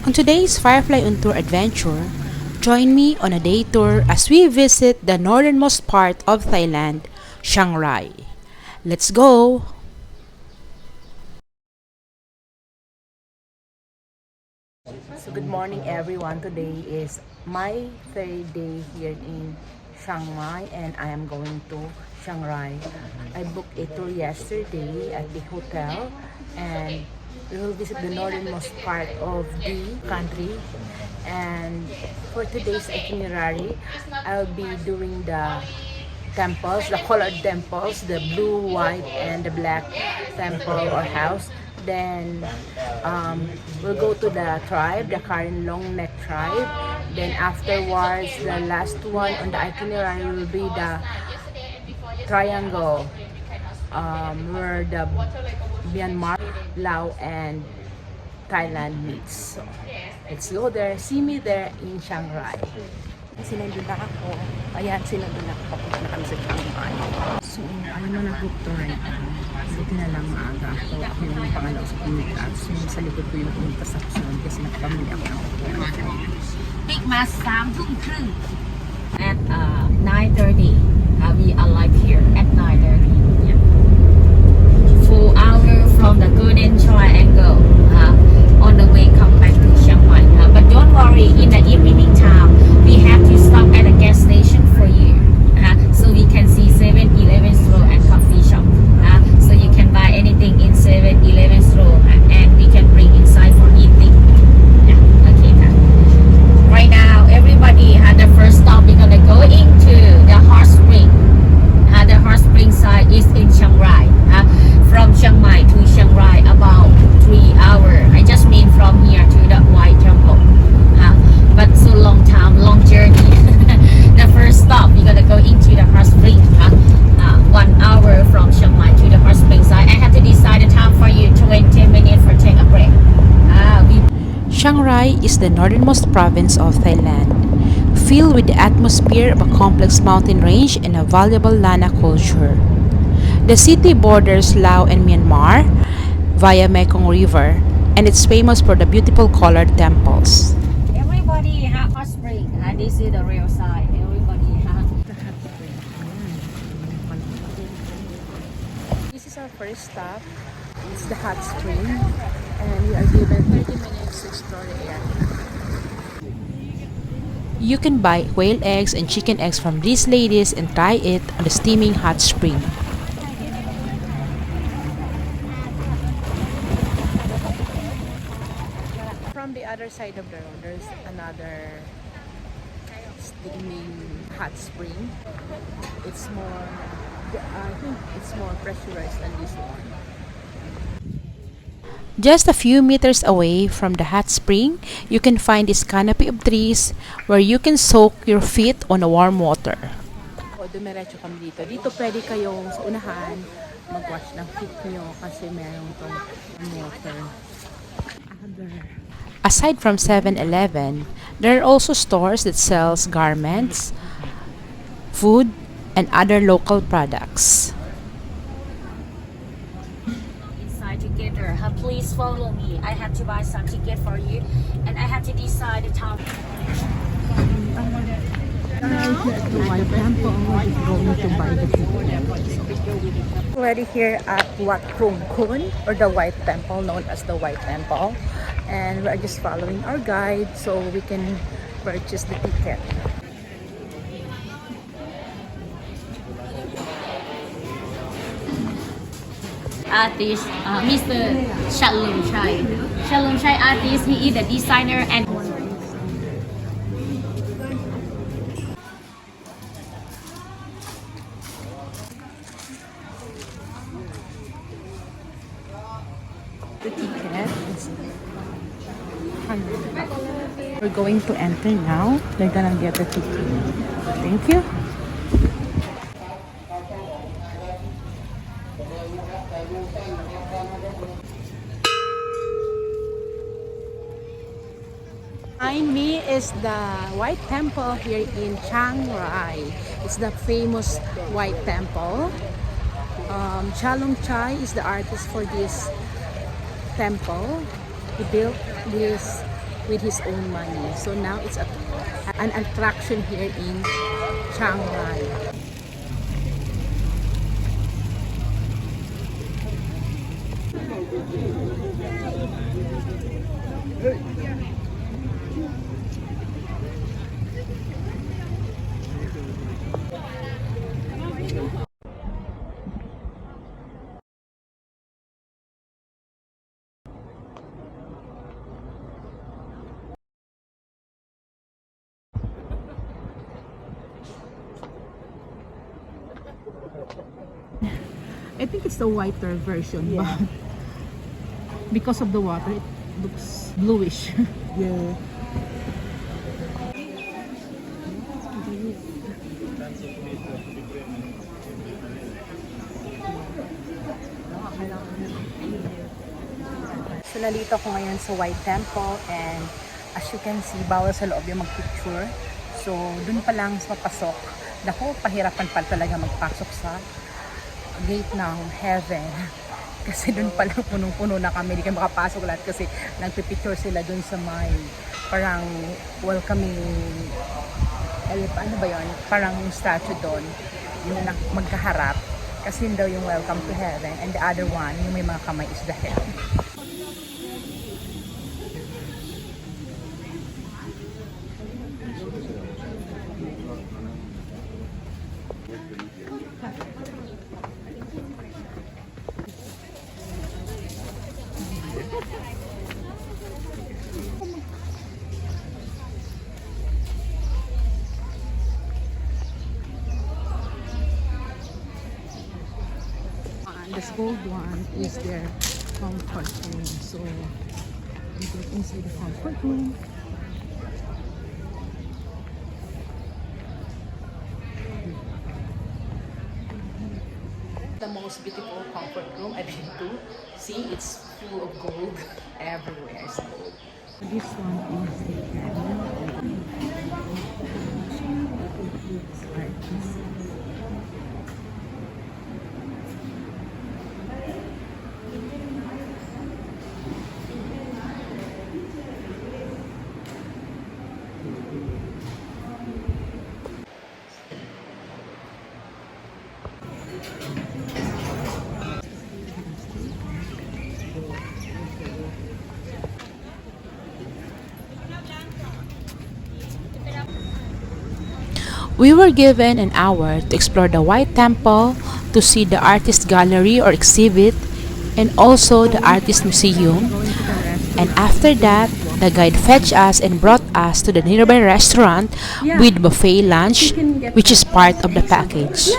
On today's Firefly on Tour adventure, join me on a day tour as we visit the northernmost part of Thailand, Chiang Rai. Let's go! So good morning everyone. Today is my third day here in Chiang Mai and I am going to Chiang Rai. I booked a tour yesterday at the hotel and we will visit the northernmost part of the country. And for today's itinerary, I'll be doing the temples, the colored temples, the blue, white, and the black temple or house. Then we'll go to the tribe, the Karen long neck tribe. Then afterwards, the last one on the itinerary will be the triangle where the Myanmar, Laos, and Thailand meets. So let's go there. See me there in Chiang Rai. Sinundo na ako. Ayan, sinundo na ako. Papunta na kami sa Chiang Rai. So, alam mo na-book to right now. Buti na lang maaga ako. Ako yung pangalaw sa pumunta. So, sa likod ko yung pumunta sa kusunod kasi nakapamilya ako. Big Mass 3:30 at 9:30. We arrive here at 9:30. Yeah. 4 hours from the Golden Triangle. On the way come back to Chiang Mai. But don't worry, in the evening time, we have to stop at a gas station for you. So we can see 7-Eleven store and coffee shop. So you can buy anything in 7-Eleven store and we can bring inside for eating. Yeah, okay. Right now, everybody had the first stop. We're gonna go into the hot spring. The hot spring site is in Chiang Rai. From Chiang Mai to Chiang Rai about 3 hours. I just mean from here to the White Temple. But so long time, long journey. The first stop, we're gonna go into the hot spring. 1 hour from Chiang Mai to the hot spring site. I have to decide the time for you, 20 minutes for take a break. Chiang Rai is the northernmost province of Thailand, filled with the atmosphere of a complex mountain range and a valuable Lana culture. The city borders Laos and Myanmar via Mekong River, and it's famous for the beautiful colored temples. Everybody have hot spring. This is the real side. Everybody have The hot spring. This is our first stop. It's the hot spring, and we are given 30 minutes to explore the area. You can buy quail eggs and chicken eggs from these ladies and try it on the steaming hot spring. From the other side of the road, there's another steaming hot spring. It's more, I think it's more pressurized than this one. Just a few meters away from the hot spring, you can find this canopy of trees where you can soak your feet on the warm water. O, dumiretso kami dito. Dito pwede kayong sa unahan mag-wash ng feet nyo kasi meron itong water. Aside from 7-Eleven, there are also stores that sells garments, food, and other local products. inside together. Please follow me. I have to buy some ticket for you, and I have to decide the time. Already here at Wat Krung Kun, or the White Temple, known as the White Temple, and we're just following our guide so we can purchase the ticket. Artist, Mr. Shalom Chai. Shalom Chai artist, he is the designer and The ticket is 100. We're going to enter now. They're gonna get the ticket. Thank you. Behind me is the White Temple here in Chiang Rai. It's the famous White Temple. Shalom Chai is the artist for this temple. He built this with his own money. So now it's an attraction here in Chiang Rai. I think it's the whiter version, Yeah. but because of the water, it looks bluish. Yeah. So nandito ako ngayon sa White Temple, and as you can see, bawal sa loob yung mag-picture. So dun pa lang sa papasok, naku, pahirapan pa talaga magpasok sa gate ng heaven. Kasi dun pa lang punong-puno na kami, hindi kami makapasok lahat kasi nagpipicture sila dun sa may parang welcoming, ano ba yun? Parang statue doon, yung magkaharap. Kasi yun daw yung welcome to heaven, and the other one, yung may mga kamay, is the hell. This gold one is their comfort room. So we go inside the comfort room. The most beautiful comfort room I've been to. See, it's full of gold. Everywhere is gold. This one is the We were given an hour to explore the White Temple, to see the artist gallery or exhibit, and also the artist museum. And after that, the guide fetched us and brought us to the nearby restaurant with buffet lunch, which is part of the package.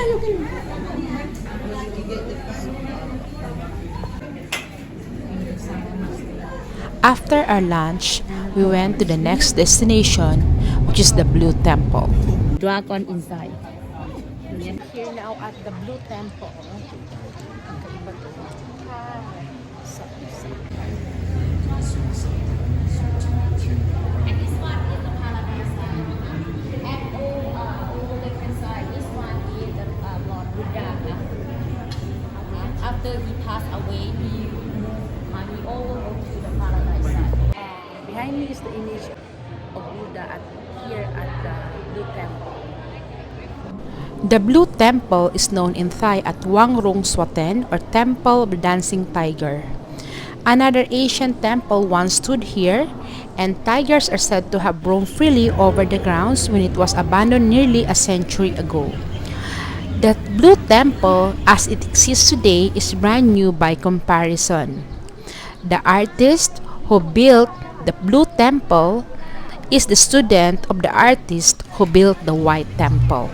After our lunch, we went to the next destination, which is the Blue Temple. Dragon inside. Here now at the Blue Temple. Kakaiba to. And this one is the paradise side. And all different side. This one is the Lord Buddha. After he passed away, he all to the paradise side. Behind me is the image of Buddha here at the Blue Temple. The Blue Temple is known in Thai as Wang Rung Swaten, or Temple of the Dancing Tiger. Another ancient temple once stood here, and tigers are said to have roamed freely over the grounds when it was abandoned nearly a century ago. The Blue Temple, as it exists today, is brand new by comparison. The artist who built the Blue Temple is the student of the artist who built the White Temple.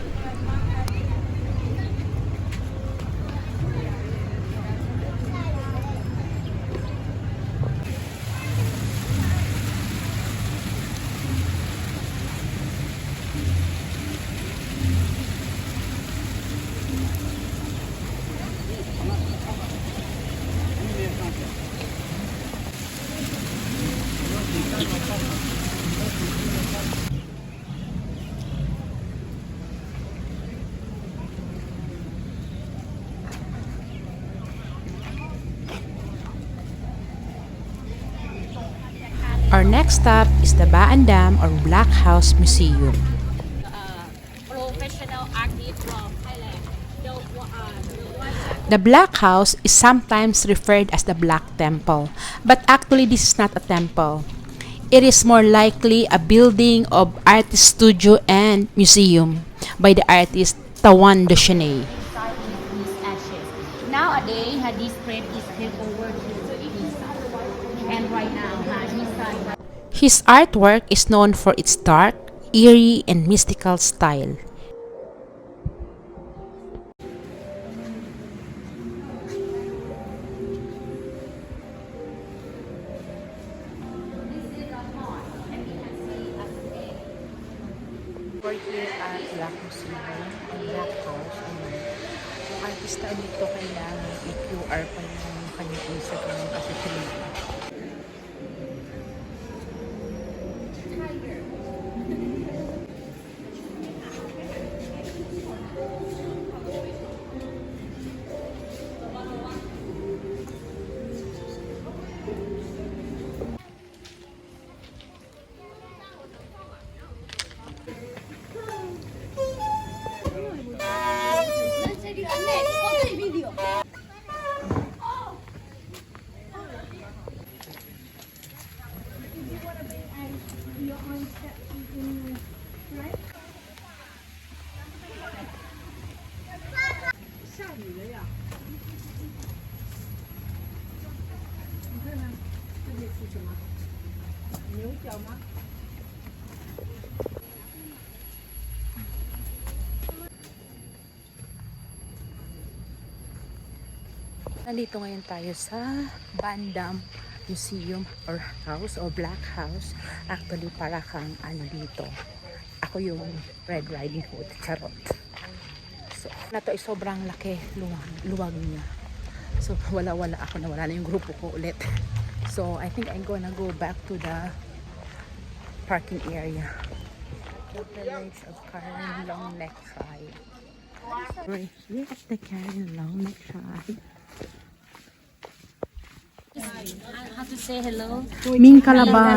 Our next stop is the Baan Dam or Black House Museum. Professional artist from Thailand. The Black House is sometimes referred as the Black Temple, but actually this is not a temple. It is more likely a building of artist studio and museum by the artist Tawan Duchesne. His ashes. Nowadays, this place is taken over to his son. And right now, his son. His artwork is known for its dark, eerie, and mystical style. We're here at Black Museum, ang Black House. Yung artista dito kailangan i-QR pa yung kanyang Instagram kasi free. Nandito ngayon tayo sa Baan Dam Museum or House o Black House. Actually, para kang ano dito. Ako yung Red Riding Hood. Charot. So, na to ay sobrang laki. Luwag niya. So, wala ako. Nawala na yung grupo ko ulit. So, I think I'm gonna go back to the parking area. The village of Karen Long Neck Tribe. Right here at the Karen Long Neck Tribe. How to say hello? Ming Kalaba.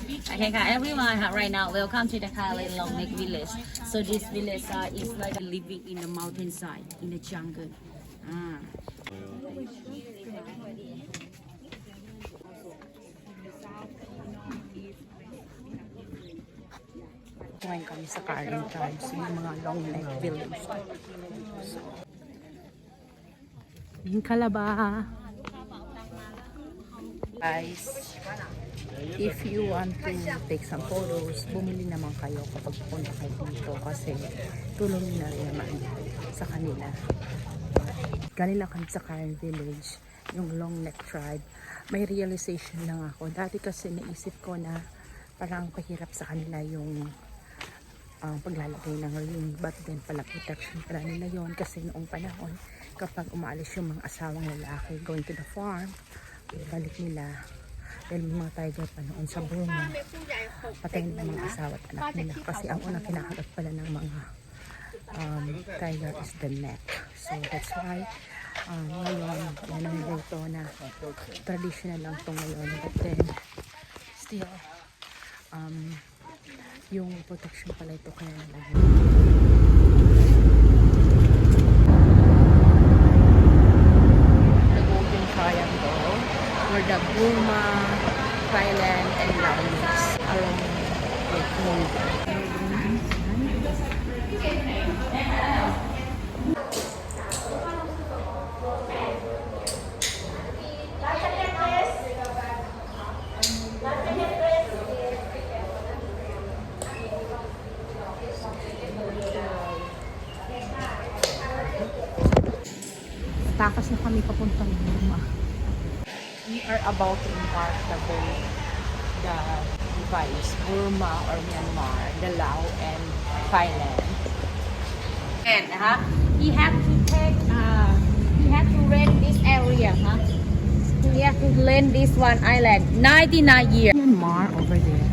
Okay, everyone, right now, welcome to the Karen Long Neck village. So this village is like living in the mountainside, in the jungle. Ngayon kami sa Karen Tribe. So, yung mga long neck village. So, Ming Kalaba. guys, if you want to take some photos, bumili naman kayo kapag punta kayo dito kasi tulong na rin naman sa kanila. Galing lang kami sa Karen Village, yung long neck tribe. May realization lang ako. Dati kasi naisip ko na parang pahirap sa kanila yung paglalagay ng ring, but then pala protection pala nila yon kasi noong panahon kapag umaalis yung mga asawang lalaki going to the farm, balik nila dahil mga tiger pa noon sa Burma, patayin ng mga asawa at anak nila kasi ang unang kinakagat pala ng mga tiger is the neck. So that's why ngayon yan ang rito na traditional lang ito ngayon, but then still yung protection pala ito kaya nalagyan. The Golden Triangle where the Burma, Thailand, and Laos along with Mongolia. Takas na kami papuntang Burma. We are about to embark the device Burma or Myanmar, the Laos and Thailand. And he had to take, he had to rent this area, He had to rent this one island, 99 years. Myanmar over there.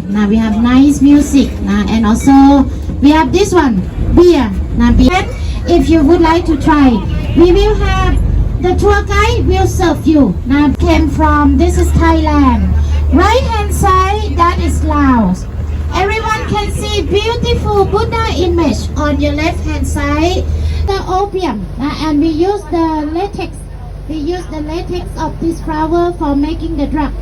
Now we have nice music and also we have this one beer. Now beer. If you would like to try We will have the tour guide will serve you. Now came from this is Thailand. Right hand side that is Laos. Everyone can see beautiful Buddha image on your left hand side. The opium and we use the latex. We use the latex of this flower for making the drug.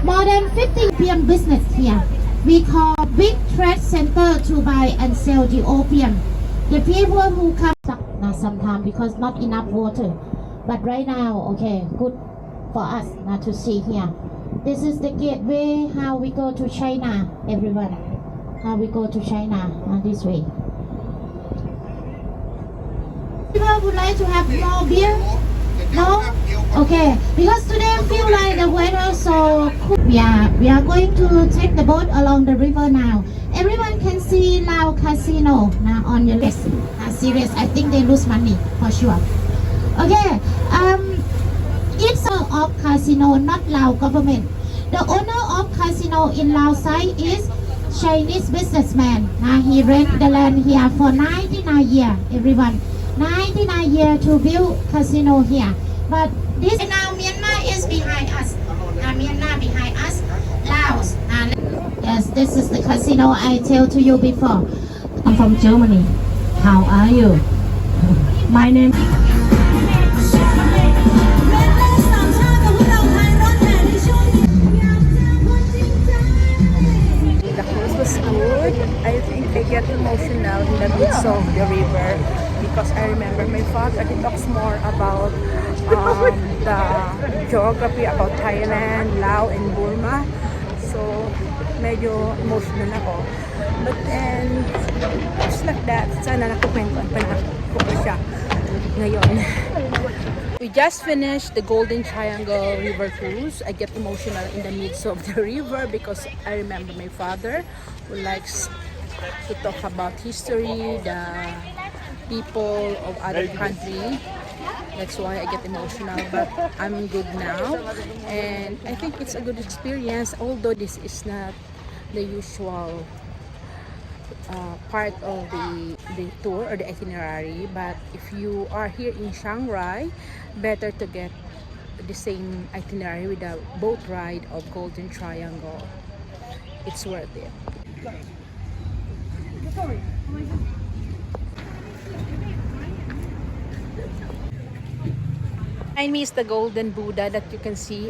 More than 50 opium business here. We call big trade center to buy and sell the opium. The people who come now sometimes because not enough water. But right now, okay, good for us not to see here. This is the gateway how we go to China, everyone. How we go to China this way. People would like to have more beer? No? Okay, because today I feel like the weather so cool. We are going to take the boat along the river now. Everyone can see Lao Casino now on your list. Serious, I think they lose money for sure. Okay, it's of casino, not Lao government. The owner of casino in Lao side is Chinese businessman. Now he rent the land here for 99 years, everyone. 99 years to build casino here. But this now Myanmar is behind us. Now Myanmar behind us. Laos. Yes, this is the casino I tell to you before. I'm from Germany. How are you? My name. The cruise was good. I think I get emotional in the midst of the river because I remember my father. He talks more about the geography about Thailand, Laos, and Burma. So, medyo emotional ako. But then, just like that, sana nakukwentuhan pa na ko siya ngayon. We just finished the Golden Triangle River Cruise. I get emotional in the midst of the river because I remember my father who likes to talk about history, the people of other country. That's why I get emotional, but I'm good now. And I think it's a good experience, although this is not the usual part of the tour or the itinerary. But if you are here in Chiang Rai, better to get the same itinerary with a boat ride of Golden Triangle. It's worth it. Behind me is the Golden Buddha that you can see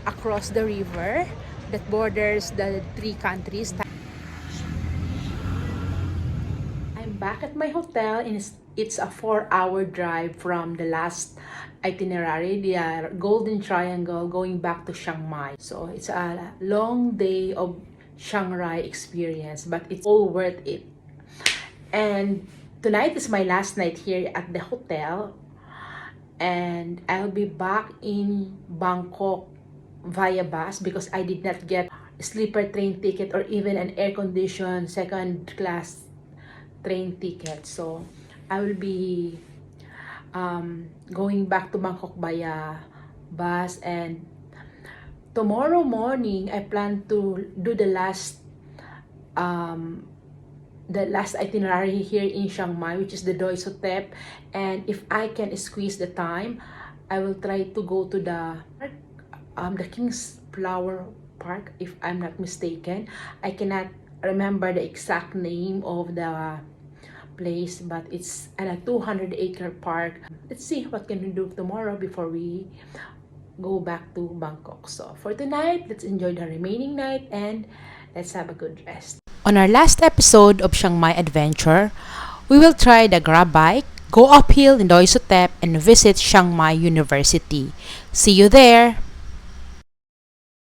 across the river that borders the three countries. I'm back at my hotel and it's a 4-hour drive from the last itinerary, the Golden Triangle, going back to Chiang Mai. So it's a long day of Chiang Rai experience, but it's all worth it. And tonight is my last night here at the hotel, and I'll be back in Bangkok via bus because I did not get a sleeper train ticket or even an air-conditioned second class train ticket. So I will be going back to Bangkok via bus, and tomorrow morning I plan to do the last itinerary here in Chiang Mai, which is the Doi Sotep. And if I can squeeze the time, I will try to go to the King's Flower Park, if I'm not mistaken. I cannot remember the exact name of the place, but it's at a 200-acre park. Let's see what can we do tomorrow before we go back to Bangkok. So for tonight, let's enjoy the remaining night and let's have a good rest. On our last episode of Chiang Mai Adventure, we will try the grab bike, go uphill in Doi Sotep, and visit Chiang Mai University. See you there!